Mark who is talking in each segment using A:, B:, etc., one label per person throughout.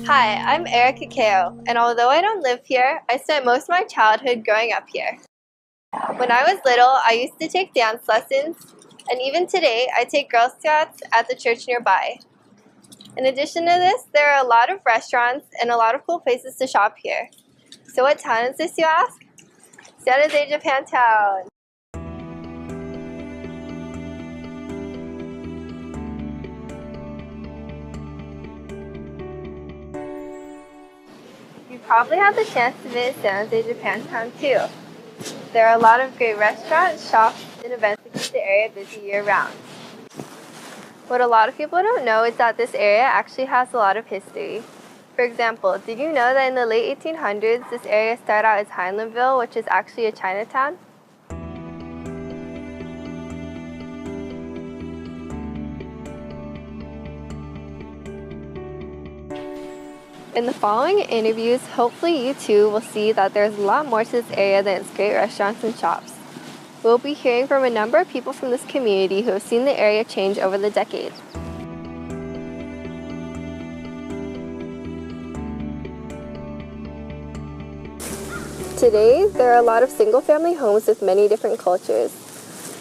A: Hi, I'm Erica Kao, and although I don't live here, I spent most of my childhood growing up here. When I was little, I used to take dance lessons, and even today, I take Girl Scouts at the church nearby. In addition to this, there are a lot of restaurants and a lot of cool places to shop here. So what town is this, you ask? San Jose, Japantown. You probably had the chance to visit San Jose, Japantown too. There are a lot of great restaurants, shops, and events that keep the area busy year-round. What a lot of people don't know is that this area actually has a lot of history. For example, did you know that in the late 1800s, this area started out as Highlandville, which is actually a Chinatown? In the following interviews, hopefully you too will see that there's a lot more to this area than its great restaurants and shops. We'll be hearing from a number of people from this community who have seen the area change over the decades. Today, there are a lot of single-family homes with many different cultures.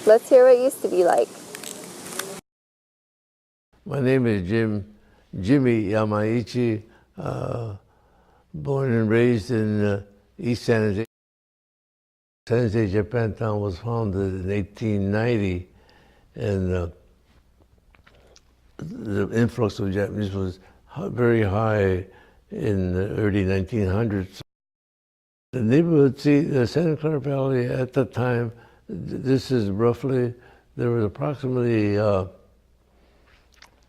A: Let's hear what it used to be like.
B: My name is Jimmy Yamaichi, born and raised in East San Jose. San Jose, Japantown was founded in 1890, and the influx of Japanese was very high in the early 1900s. The neighborhood, the Santa Clara Valley at the time, this is roughly, there was approximately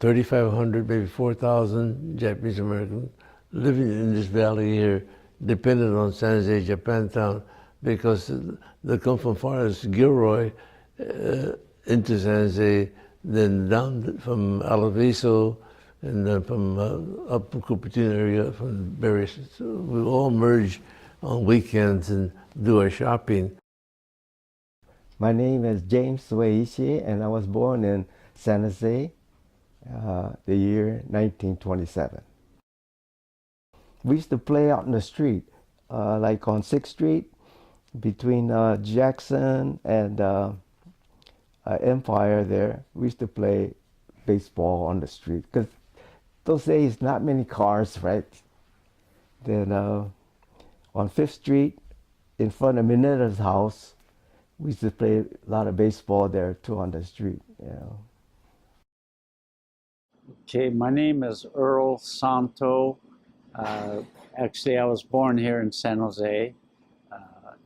B: 3,500, maybe 4,000 Japanese Americans living in this valley here, dependent on San Jose, Japantown, because they come from far as Gilroy into San Jose, then down from Alaviso, and then from up in Cupertino area, from various. So we all merge on weekends and do our shopping.
C: My name is James Weishi, and I was born in San Jose, the year 1927. We used to play out in the street, like on 6th Street, between Jackson and Empire there. We used to play baseball on the street, because those days, not many cars, right? Then on 5th Street, in front of Minetta's house, we used to play a lot of baseball there too on the street, you know.
D: Okay, my name is Earl Santo. Actually, I was born here in San Jose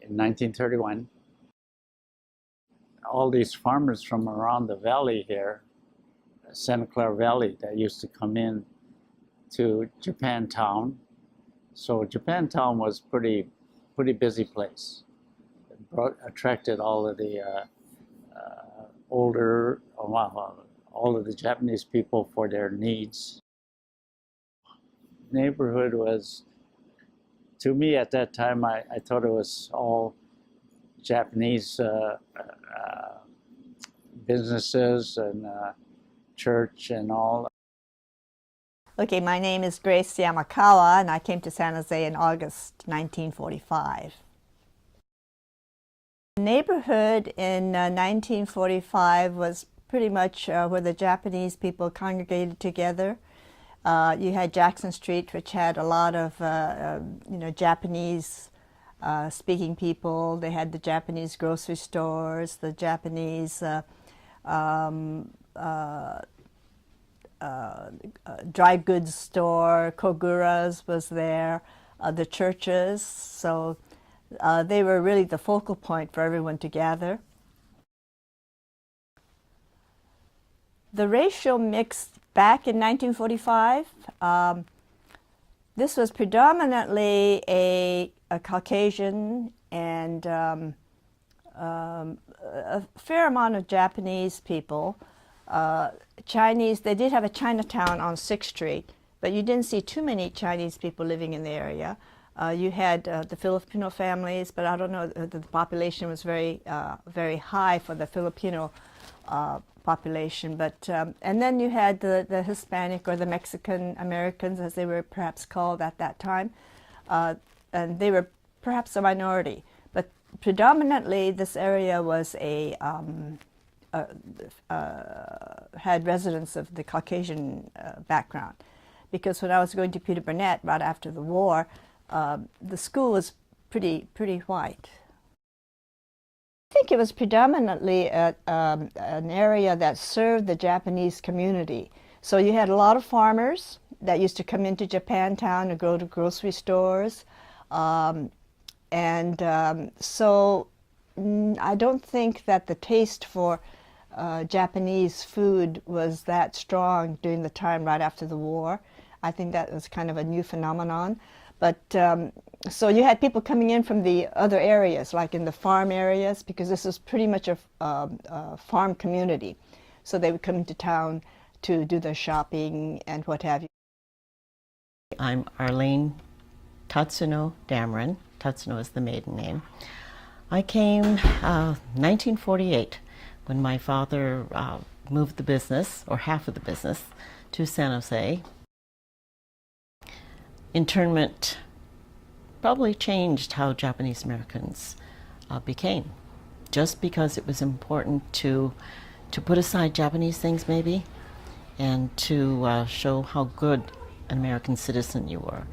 D: in 1931. All these farmers from around the valley here, Santa Clara Valley, that used to come in to Japantown. So Japantown was pretty busy place. It attracted all of the all of the Japanese people for their needs. Neighborhood was, to me at that time, I thought it was all Japanese businesses and church and all.
E: Okay, my name is Grace Yamakawa, and I came to San Jose in August 1945. The neighborhood in 1945 was pretty much where the Japanese people congregated together. You had Jackson Street, which had a lot of Japanese speaking people. They had the Japanese grocery stores, the Japanese dry goods store, Kogura's was there, the churches. So they were really the focal point for everyone to gather. The racial mix back in 1945, this was predominantly a Caucasian and a fair amount of Japanese people. Chinese, they did have a Chinatown on 6th Street, but you didn't see too many Chinese people living in the area. You had the Filipino families, but I don't know, the population was very high for the Filipino population. But and then you had the Hispanic or the Mexican Americans, as they were perhaps called at that time, and they were perhaps a minority. But predominantly, this area was had residents of the Caucasian background, because when I was going to Peter Burnett right after the war, the school was pretty white. I think it was predominantly an area that served the Japanese community. So you had a lot of farmers that used to come into Japantown to go to grocery stores. So I don't think that the taste for Japanese food was that strong during the time right after the war. I think that was kind of a new phenomenon. But so you had people coming in from the other areas, like in the farm areas, because this is pretty much a farm community. So they would come into town to do their shopping and what have you.
F: I'm Arlene Tatsuno Dameron. Tatsuno is the maiden name. I came 1948 when my father moved the business, or half of the business, to San Jose. Internment probably changed how Japanese Americans became, just because it was important to put aside Japanese things maybe, and to show how good an American citizen you were.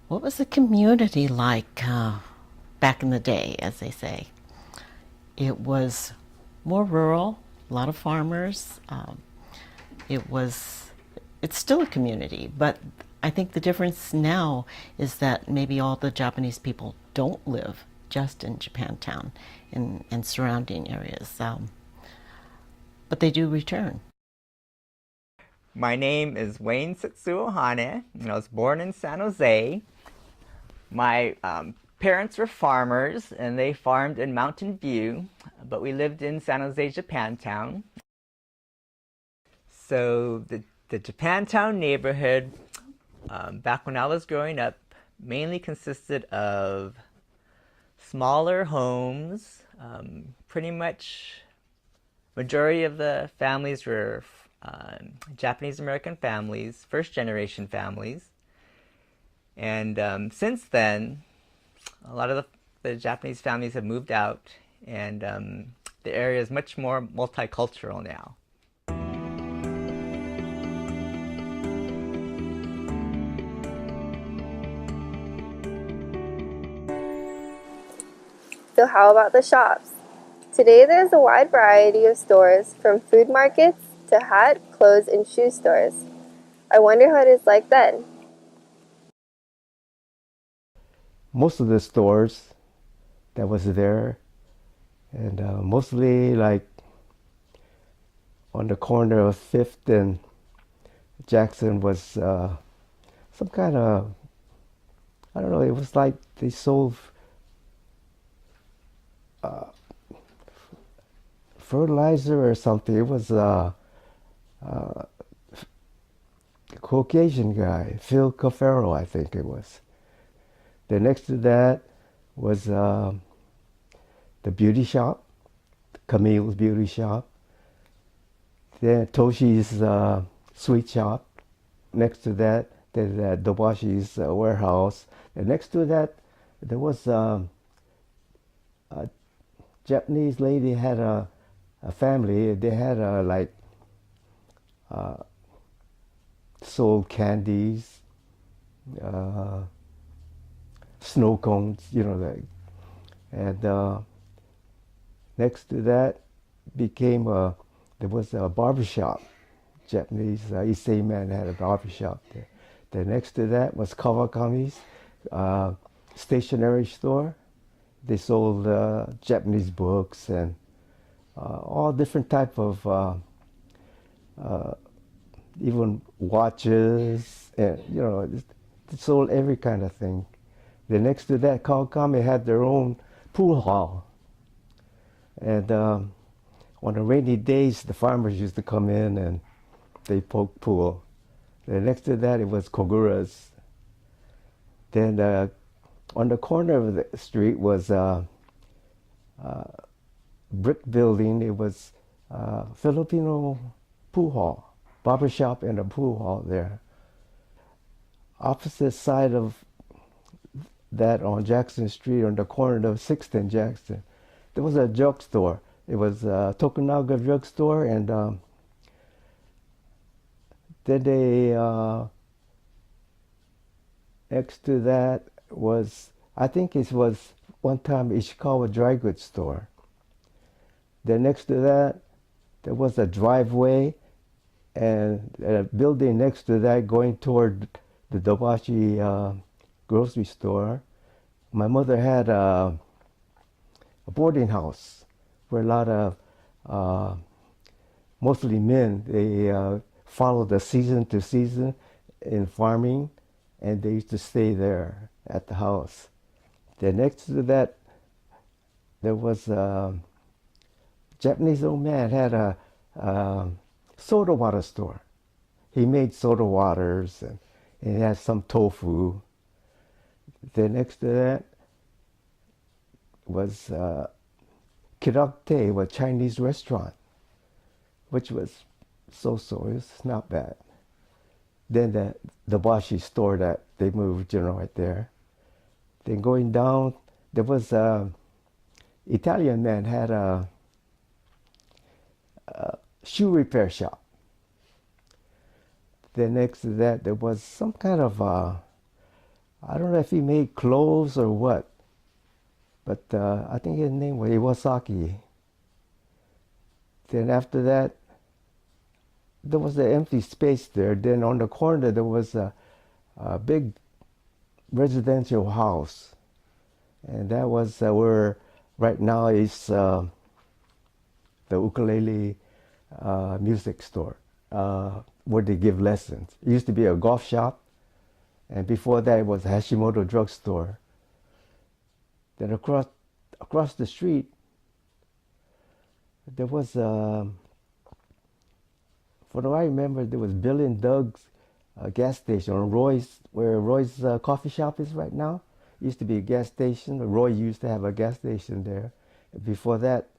F: What was the community like back in the day, as they say? It was more rural, a lot of farmers. It's still a community, but I think the difference now is that maybe all the Japanese people don't live just in Japantown and surrounding areas, but they do return.
G: My name is Wayne Setsuo Hane, and I was born in San Jose. My parents were farmers, and they farmed in Mountain View, but we lived in San Jose, Japantown. So the Japantown neighborhood, back when I was growing up, mainly consisted of smaller homes. Pretty much majority of the families were Japanese American families, first generation families. And since then, a lot of the Japanese families have moved out, and the area is much more multicultural now.
A: So how about the shops? Today there's a wide variety of stores, from food markets to hat, clothes, and shoe stores. I wonder how it is like then.
C: Most of the stores that was there, and mostly like on the corner of 5th and Jackson, was some kind of, I don't know, it was like they sold fertilizer or something. It was a Caucasian guy, Phil Cafaro, I think it was. Then next to that was the beauty shop, Camille's beauty shop. Then Toshi's sweet shop. Next to that, there's Dobashi's warehouse. And next to that, there was a Japanese lady had a family. They had sold candies, snow cones, you know, and next to that became there was a barber shop. Japanese Issei man had a barber shop there. Then next to that was Kawakami's stationery store. They sold Japanese books and all different type of even watches, and you know, they sold every kind of thing. Then next to that, Kawakami had their own pool hall, and on the rainy days, the farmers used to come in and they poke pool. Then next to that, it was Kogura's. Then on the corner of the street was a brick building. It was Filipino pool hall, barbershop and a pool hall there. Opposite side of that on Jackson Street, on the corner of 6th and Jackson, there was a drugstore. It was a Tokunaga drugstore, and then they next to that was, I think it was one time Ishikawa dry goods store. Then next to that, there was a driveway and a building next to that going toward the Dobashi grocery store. My mother had a boarding house where a lot of mostly men, they followed the season to season in farming, and they used to stay there at the house. Then next to that, there was a Japanese old man had a soda water store. He made soda waters, and he had some tofu. Then next to that was Kirakte, a Chinese restaurant, which was so-so. It was not bad. Then the Bashi store that they moved, right there. Then going down, there was a Italian man had a shoe repair shop. Then next to that, there was some kind of I don't know if he made clothes or what, but I think his name was Iwasaki. Then after that, there was an empty space there. Then on the corner, there was a big residential house. And that was where right now is the ukulele music store, where they give lessons. It used to be a golf shop. And before that, it was a Hashimoto drugstore. Then across the street, there was, from what I remember, there was Bill and Doug's gas station on Roy's, where Roy's coffee shop is right now. It used to be a gas station. Roy used to have a gas station there. Before that,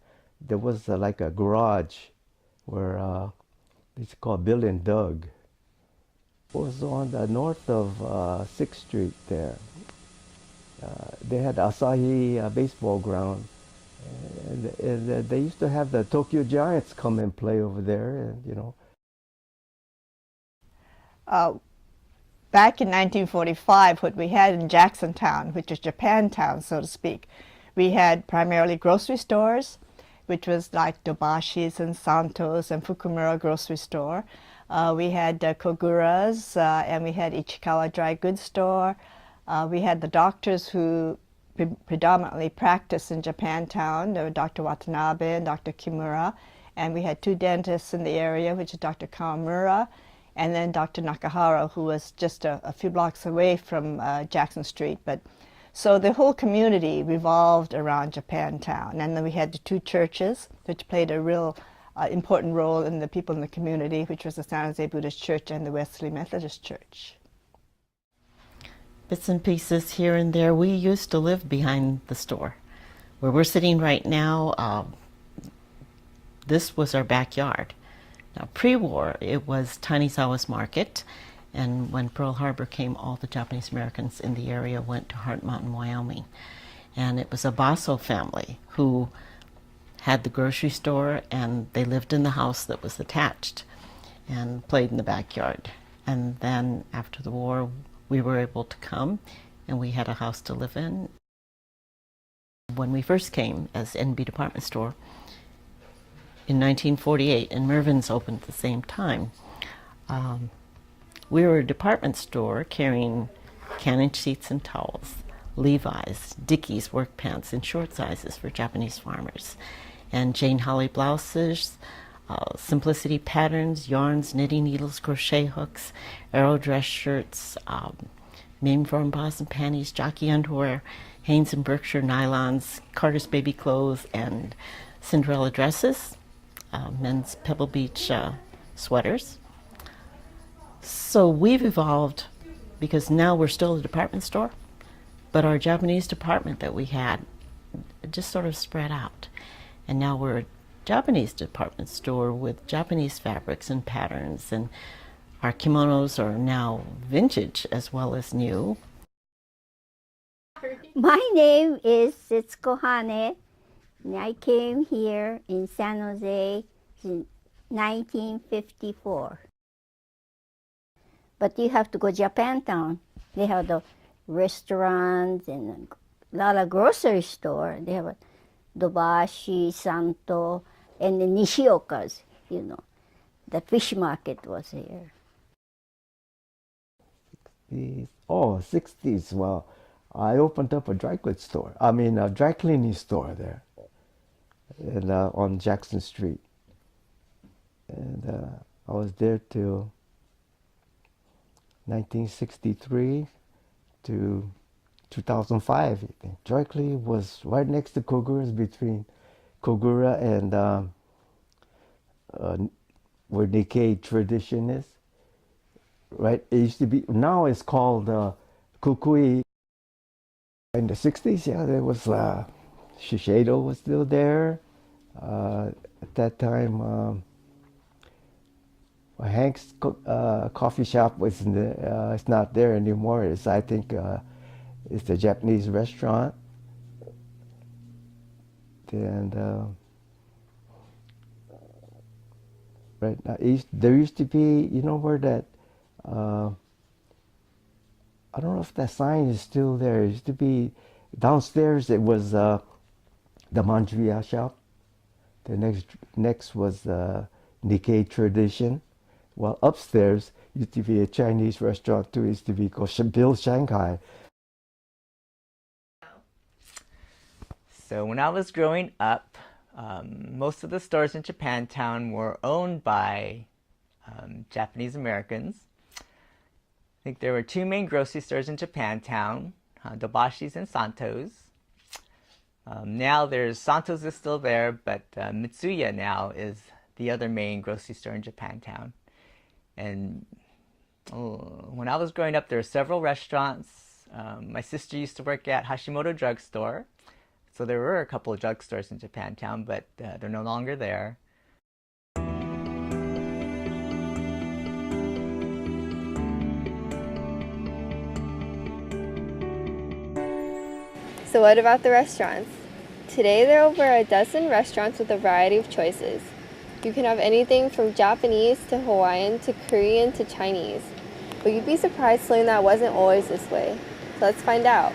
C: there was like a garage where it's called Bill and Doug. It was on the north of 6th Street there. They had Asahi baseball ground. And they used to have the Tokyo Giants come and play over there, and
E: Back in 1945, what we had in Jacksontown, which is Japantown, so to speak, we had primarily grocery stores, which was like Dobashi's and Santos and Fukumura grocery store. We had Kogura's, and we had Ichikawa dry goods store. We had the doctors who predominantly practiced in Japantown. There were Dr. Watanabe and Dr. Kimura. And we had two dentists in the area, which is Dr. Kawamura and then Dr. Nakahara, who was just a few blocks away from Jackson Street. So the whole community revolved around Japantown. And then we had the two churches, which played a real important role in the people in the community, which was the San Jose Buddhist Church and the Wesley Methodist Church.
F: Bits and pieces here and there. We used to live behind the store. Where we're sitting right now, this was our backyard. Now, pre-war, it was Tanizawa's Market, and when Pearl Harbor came, all the Japanese Americans in the area went to Heart Mountain, Wyoming. And it was a Basso family who had the grocery store, and they lived in the house that was attached and played in the backyard. And then after the war, we were able to come, and we had a house to live in. When we first came as NB Department Store in 1948, and Mervyn's opened at the same time, we were a department store carrying cannon sheets and towels, Levi's, Dickies work pants in short sizes for Japanese farmers, and Jane Holly blouses, Simplicity patterns, yarns, knitting needles, crochet hooks, Arrow dress shirts, Maine Form bras and panties, jockey underwear, Hanes and Berkshire nylons, Carter's baby clothes, and Cinderella dresses, men's Pebble Beach sweaters. So we've evolved because now we're still a department store, but our Japanese department that we had just sort of spread out. And now we're a Japanese department store with Japanese fabrics and patterns, and our kimonos are now vintage as well as new.
H: My name is Setsuko Hane. And I came here in San Jose in 1954. But you have to go Japantown. They have the restaurants and a lot of grocery store. They have a Dobashi, Santo, and the Nishioka's, you know. The fish market was here.
C: Oh, 60s. Well, I opened up a dry goods store. I mean, a dry cleaning store there, and on Jackson Street. And I was there till 1963 to 2005. I think. Dry cleaning was right next to Kogura's, between Kogura and where Nikkei tradition is. Right, it used to be. Now it's called Kukui. In the 60s, yeah, there was Shiseido was still there. At that time, Hank's coffee shop was in the, it's not there anymore. It's, I think, it's a Japanese restaurant. And right now, there used to be, you know, where that. I don't know if that sign is still there. It used to be downstairs. It was the manjuya shop. The next was Nikkei tradition. While upstairs used to be a Chinese restaurant too. It used to be called Bill Shanghai.
G: So when I was growing up, most of the stores in Japantown were owned by Japanese Americans. I think there were two main grocery stores in Japantown, Dobashi's and Santo's. Now there's Santo's is still there, but Mitsuya now is the other main grocery store in Japantown. And when I was growing up, there were several restaurants. My sister used to work at Hashimoto Drugstore, so there were a couple of drugstores in Japantown, but they're no longer there.
A: So what about the restaurants? Today there are over a dozen restaurants with a variety of choices. You can have anything from Japanese to Hawaiian to Korean to Chinese. But you'd be surprised to learn that wasn't always this way. So let's find out.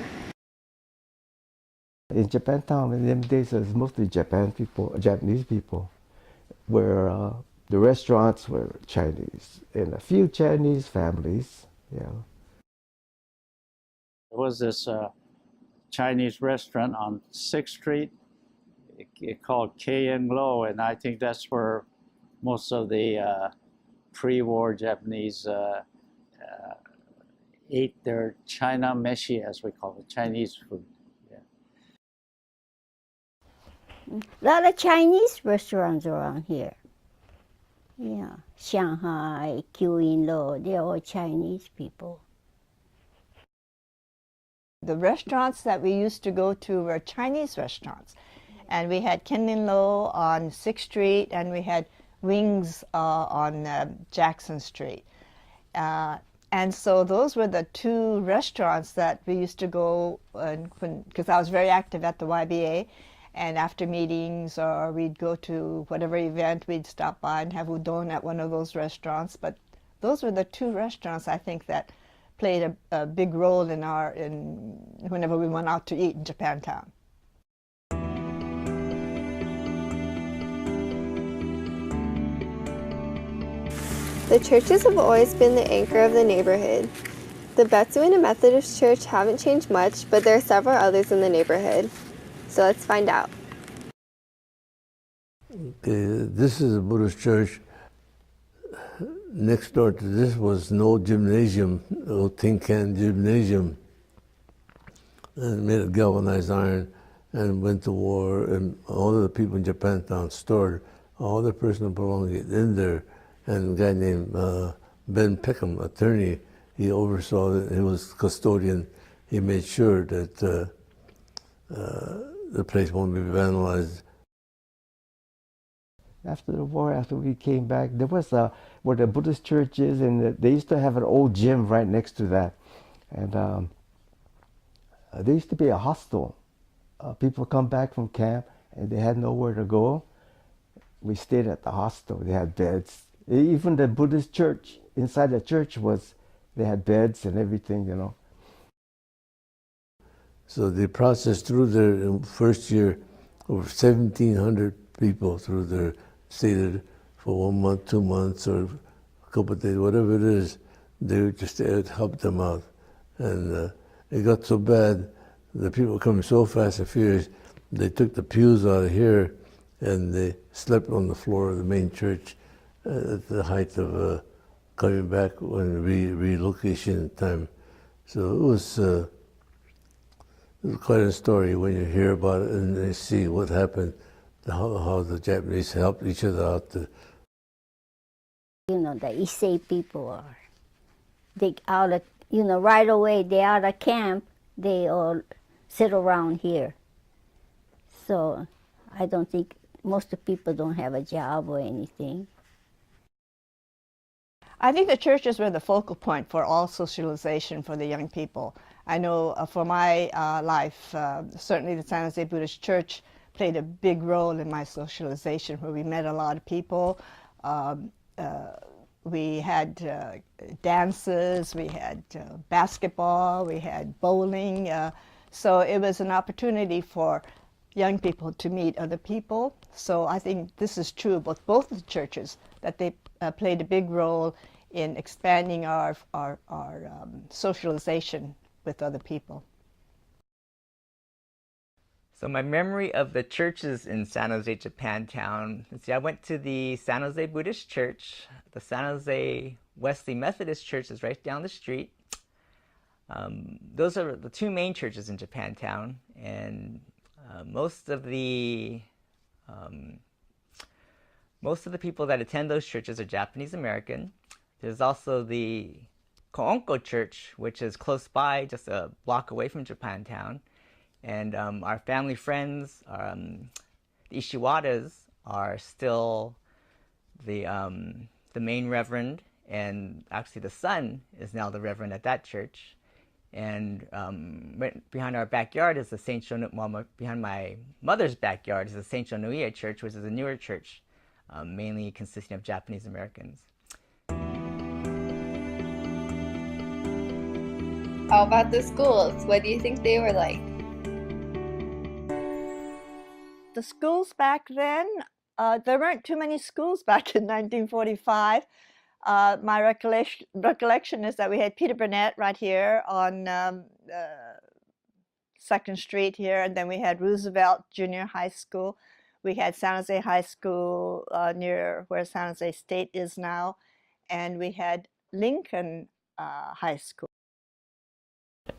C: In Japantown, in them days, it was mostly Japanese people, where the restaurants were Chinese, and a few Chinese families, yeah.
D: There was this Chinese restaurant on 6th Street called K&, and I think that's where most of the pre-war Japanese ate their China meshi, as we call it, Chinese food. Yeah.
H: A lot of Chinese restaurants around here. Yeah, Shanghai, Q-in-Lo, they're all Chinese people.
E: The restaurants that we used to go to were Chinese restaurants. And we had Ken-in-Lo on 6th Street, and we had Wings on Jackson Street. And so those were the two restaurants that we used to go, because I was very active at the YBA, and after meetings or we'd go to whatever event, we'd stop by and have udon at one of those restaurants. But those were the two restaurants, I think, that played a big role in whenever we went out to eat in Japantown.
A: The churches have always been the anchor of the neighborhood. The Betsuin and Methodist Church haven't changed much, but there are several others in the neighborhood. So let's find out.
B: Okay, this is a Buddhist church. Next door to this was an old gymnasium, an old tin can gymnasium, and made of galvanized iron, and went to war, and all of the people in Japantown stored all their personal belongings in there, and a guy named Ben Peckham, attorney, he oversaw it. He was custodian. He made sure that the place won't be vandalized.
C: After the war, after we came back, there was where the Buddhist church is, and they used to have an old gym right next to that. And there used to be a hostel. People come back from camp, and they had nowhere to go. We stayed at the hostel. They had beds. Even the Buddhist church, inside the church they had beds and everything, you know.
B: So they processed through there in first year over 1,700 people through there, stayed for 1 month, 2 months, or a couple of days, whatever it is. They just helped them out. And it got so bad, the people were coming so fast and furious, they took the pews out of here and they slept on the floor of the main church at the height of coming back when relocation time. So it was quite a story when you hear about it and you see what happened, how the Japanese helped each other out.
H: You know, the Issei people are, they out of, you know, right away they out of camp, they all sit around here. So I don't think most of the people don't have a job or anything.
E: I think the churches were the focal point for all socialization for the young people. I know for my life, certainly the San Jose Buddhist Church played a big role in my socialization, where we met a lot of people. We had dances, we had basketball, we had bowling. So it was an opportunity for young people to meet other people. So I think this is true about both of the churches, that they played a big role in expanding our socialization with other people.
G: So my memory of the churches in San Jose, Japantown, see, I went to the San Jose Buddhist Church. The San Jose Wesley Methodist Church is right down the street. Those are the two main churches in Japantown, and most of the people that attend those churches are Japanese American. There's also the Koonko Church, which is close by, just a block away from Japantown. And our family friends, the Ishiwadas, are still the main reverend, and actually the son is now the reverend at that church. And right behind our backyard is the Saint Shonuia, behind my mother's backyard is the Saint Shonuia Church, which is a newer church, mainly consisting of Japanese Americans.
A: How about the schools? What do you think they were like?
E: The schools back then, there weren't too many schools back in 1945. My recollection is that we had Peter Burnett right here on 2nd Street here, and then we had Roosevelt Junior High School. We had San Jose High School near where San Jose State is now, and we had Lincoln High School.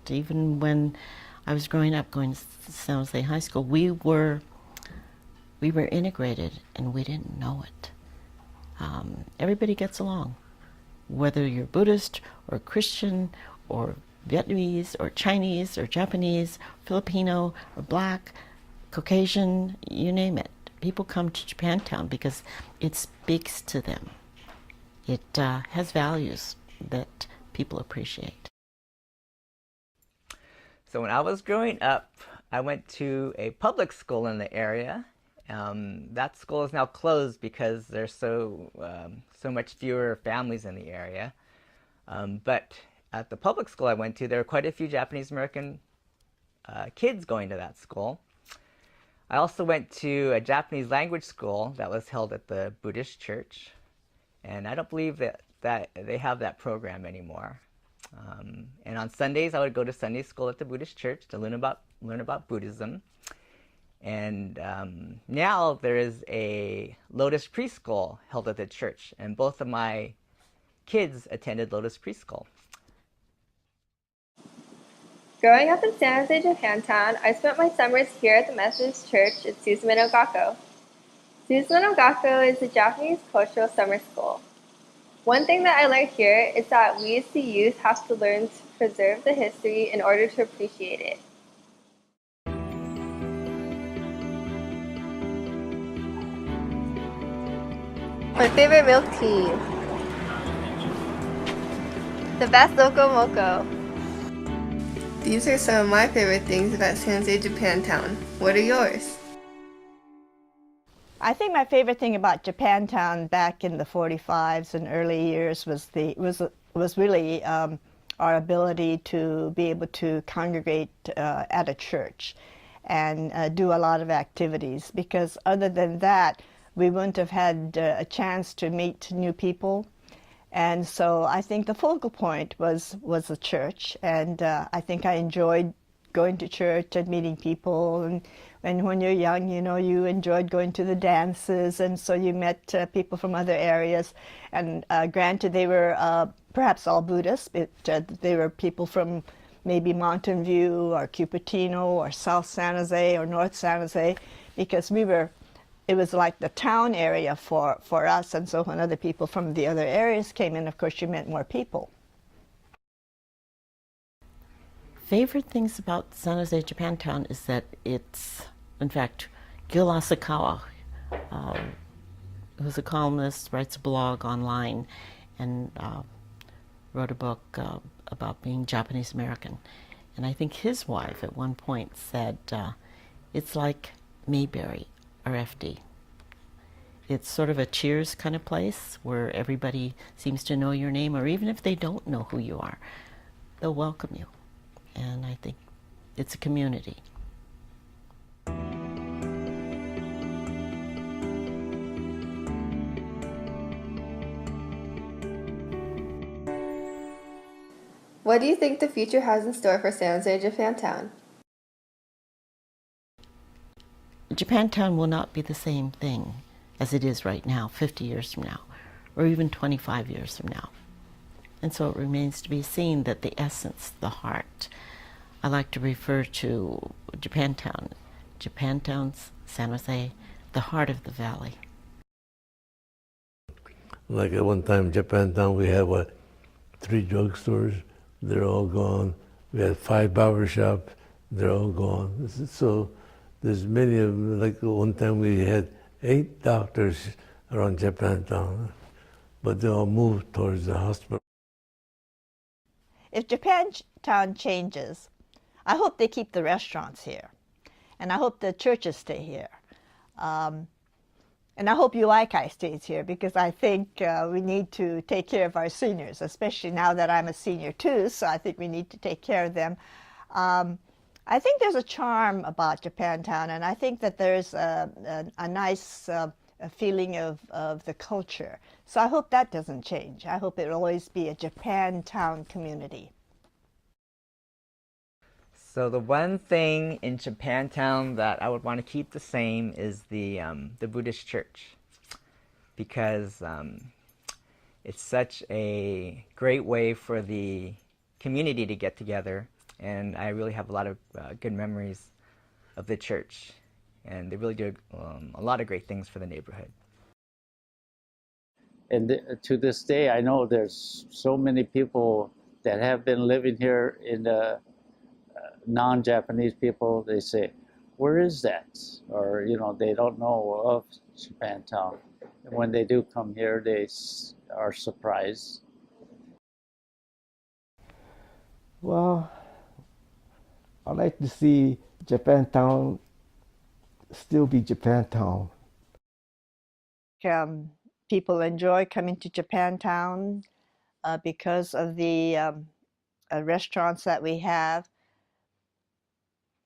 F: Even when I was growing up, going to San Jose High School, we were integrated, and we didn't know it. Everybody gets along, whether you're Buddhist or Christian or Vietnamese or Chinese or Japanese, Filipino or Black, Caucasian, you name it. People come to Japantown because it speaks to them. It has values that people appreciate.
G: So when I was growing up, I went to a public school in the area. That school is now closed because there's so much fewer families in the area. But at the public school I went to, there were quite a few Japanese American kids going to that school. I also went to a Japanese language school that was held at the Buddhist church, and I don't believe that they have that program anymore. And on Sundays, I would go to Sunday school at the Buddhist church to learn about Buddhism. And now there is a Lotus preschool held at the church, and both of my kids attended Lotus preschool.
A: Growing up in San Jose, Japantown, I spent my summers here at the Methodist Church at Suzume-no-Gakko. Suzume-no-Gakko is a Japanese cultural summer school. One thing that I learned here is that we as the youth have to learn to preserve the history in order to appreciate it. My favorite milk tea. The best loco moco. These are some of my favorite things about San Jose Japantown. What are yours?
E: I think my favorite thing about Japantown back in the 45s and early years was really our ability to be able to congregate at a church and do a lot of activities, because other than that we wouldn't have had a chance to meet new people. And so I think the focal point was the church, and I think I enjoyed going to church and meeting people. And when you're young, you know, you enjoyed going to the dances, and so you met people from other areas. And granted, they were perhaps all Buddhists, but they were people from maybe Mountain View or Cupertino or South San Jose or North San Jose, because it was like the town area for us, and so when other people from the other areas came in, of course, you met more people.
F: Favorite things about San Jose Japantown is that it's, in fact, Gil Asakawa, who's a columnist, writes a blog online, and wrote a book about being Japanese American. And I think his wife at one point said, it's like Mayberry or FD. It's sort of a cheers kind of place where everybody seems to know your name, or even if they don't know who you are, they'll welcome you. And I think it's a community.
A: What do you think the future has in store for San Jose Japantown?
F: Japantown will not be the same thing as it is right now, 50 years from now, or even 25 years from now. And so it remains to be seen that the essence, the heart, I like to refer to Japantown's San Jose, the heart of the valley.
B: Like at one time, Japantown, we had 3 drugstores. They're all gone. We had 5 barbershops. They're all gone. So there's many of them. Like one time we had 8 doctors around Japantown, but they all moved towards the hospital.
E: If Japantown changes, I hope they keep the restaurants here, and I hope the churches stay here. And I hope Uaikai stays here, because I think we need to take care of our seniors, especially now that I'm a senior too, so I think we need to take care of them. I think there's a charm about Japantown, and I think that there's a nice feeling of the culture. So I hope that doesn't change. I hope it'll always be a Japantown community.
G: So the one thing in Japantown that I would want to keep the same is the Buddhist church, because it's such a great way for the community to get together, and I really have a lot of good memories of the church, and they really do a lot of great things for the neighborhood.
D: And to this day, I know there's so many people that have been living here in the non-Japanese people. They say, where is that? Or, you know, they don't know of Japantown. And when they do come here, they are surprised.
C: Well, I like to see Japantown still be Japantown.
E: People enjoy coming to Japantown because of the restaurants that we have.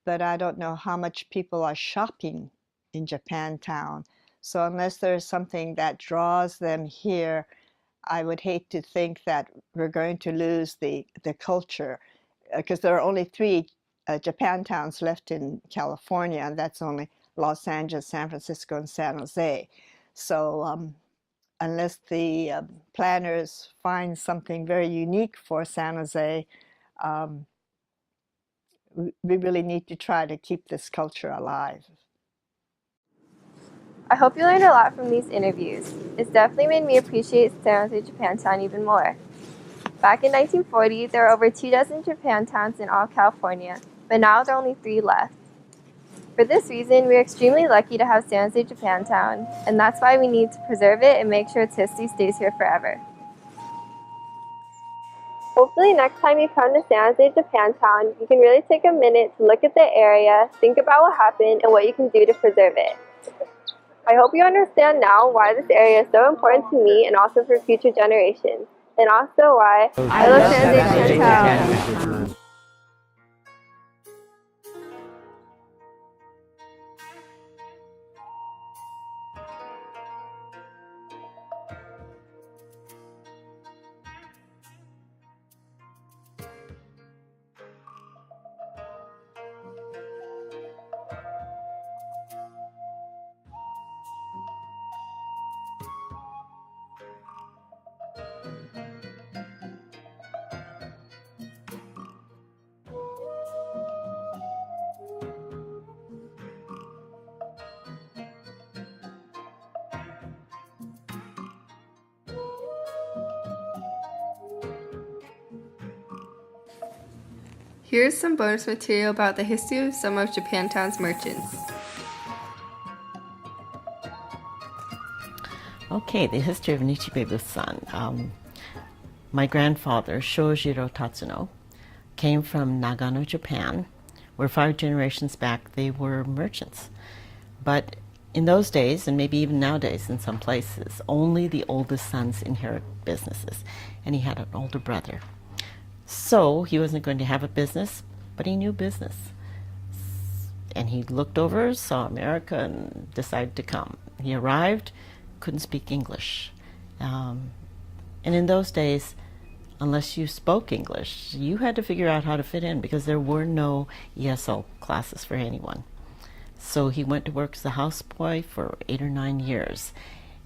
E: But I don't know how much people are shopping in Japantown. So unless there's something that draws them here, I would hate to think that we're going to lose the culture, because there are only 3 Japantowns left in California, and that's only Los Angeles, San Francisco, and San Jose. So unless the planners find something very unique for San Jose, we really need to try to keep this culture alive.
A: I hope you learned a lot from these interviews. It's definitely made me appreciate San Jose Japantown even more. Back in 1940, there were over 24 Japantowns in all California, but now there are only 3 left. For this reason, we are extremely lucky to have San Jose Japantown, and that's why we need to preserve it and make sure its history stays here forever. Hopefully next time you come to San Jose Japantown, you can really take a minute to look at the area, think about what happened, and what you can do to preserve it. I hope you understand now why this area is so important to me and also for future generations, and also why I love San Jose Japantown. Here's some bonus material about the history of some of Japantown's merchants.
F: Okay, the history of Nichibei-Busan. My grandfather, Shojiro Tatsuno, came from Nagano, Japan, where 5 generations back they were merchants. But in those days, and maybe even nowadays in some places, only the oldest sons inherit businesses, and he had an older brother. So he wasn't going to have a business, but he knew business. And he looked over, saw America, and decided to come. He arrived, couldn't speak English. And in those days, unless you spoke English, you had to figure out how to fit in because there were no ESL classes for anyone. So he went to work as a houseboy for 8 or 9 years,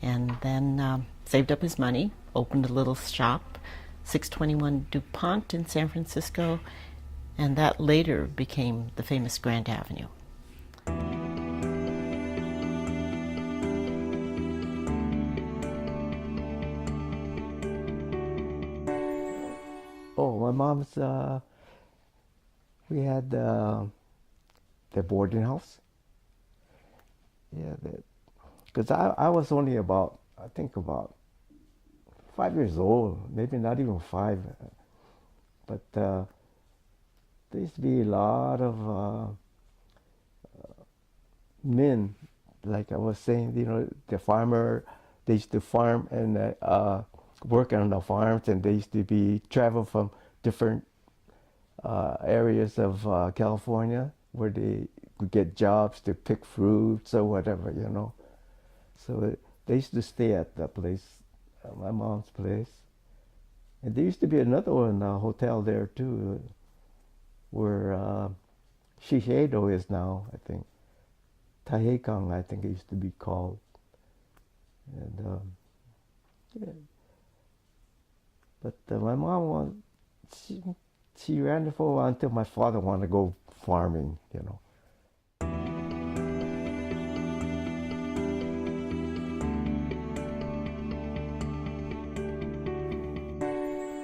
F: and then saved up his money, opened a little shop, 621 DuPont in San Francisco, and that later became the famous Grand Avenue.
C: Oh, my mom's, we had the boarding house. Yeah, because I was only about, I think about 5 years old, maybe not even 5. But there used to be a lot of men, like I was saying, you know, the farmer, they used to farm and work on the farms, and they used to be travel from different areas of California where they could get jobs to pick fruits or whatever, you know. So they used to stay at the place, my mom's place. And there used to be another one, hotel there too, where Shiseido is now, I think. Taiheikan, I think it used to be called. And yeah. But my mom, she ran it for a while until my father wanted to go farming, you know.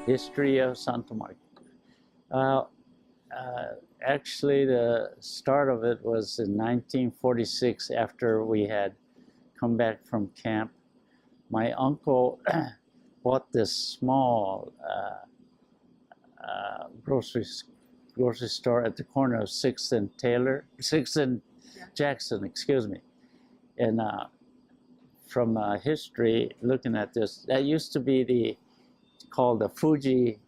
D: History of Santa Marta. Actually, the start of it was in 1946 after we had come back from camp. My uncle bought this small grocery store at the corner of 6th and Jackson, excuse me. And from history, looking at this, that used to be called the Fuji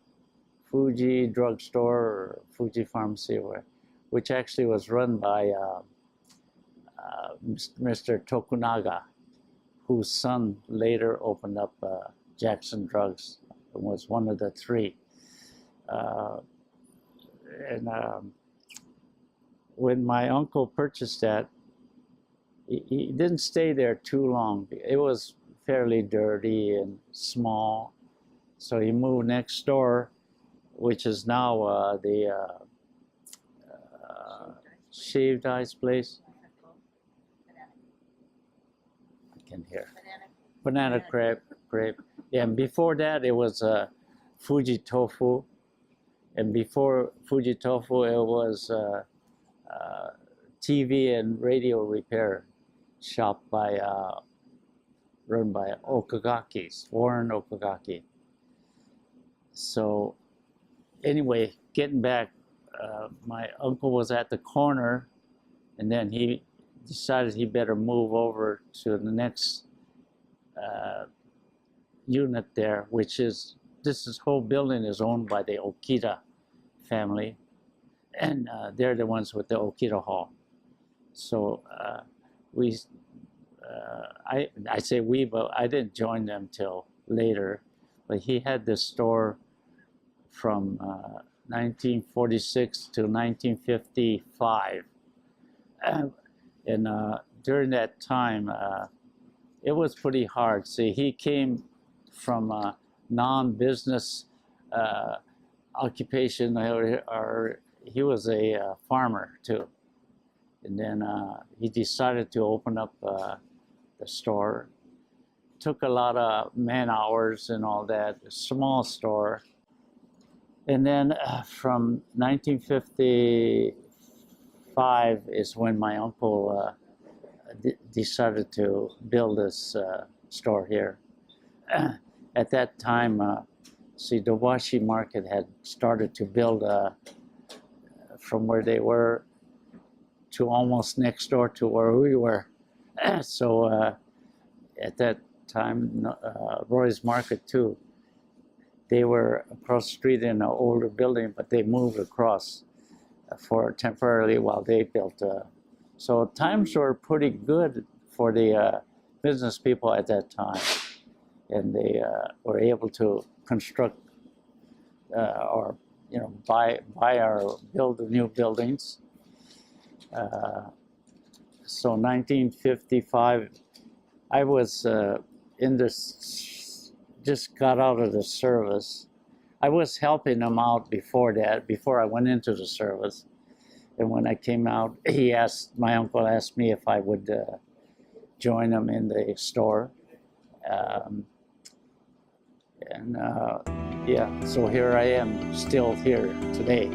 D: drugstore or Fuji pharmacy, which actually was run by Mr. Tokunaga, whose son later opened up Jackson Drugs and was one of the 3. When my uncle purchased that, he didn't stay there too long. It was fairly dirty and small. So he moved next door, which is now the Shaved Ice place. in here. Banana crepe. Yeah, and before that it was Fuji Tofu, and before Fuji Tofu it was TV and radio repair shop run by Okagaki's, Warren Okagaki. So anyway, getting back, my uncle was at the corner, and then he decided he better move over to the next unit there, which is, this whole building is owned by the Okita family, and they're the ones with the Okita Hall. So I say we, but I didn't join them till later. But he had this store from 1946 to 1955. And during that time, it was pretty hard. See, he came from a non-business occupation, or he was a farmer too. And then he decided to open up the store. Took a lot of man hours and all that, a small store. And then from 1955 is when my uncle decided to build this store here. At that time, see, Dobashi Market had started to build from where they were to almost next door to where we were. So at that time, Roy's Market too, they were across the street in an older building, but they moved across for temporarily while they built. So times were pretty good for the business people at that time, and they were able to construct or buy or build new buildings. So 1955, I was in this, just got out of the service. I was helping him out before that, before I went into the service. And when I came out, my uncle asked me if I would join him in the store. Yeah, so here I am, still here today.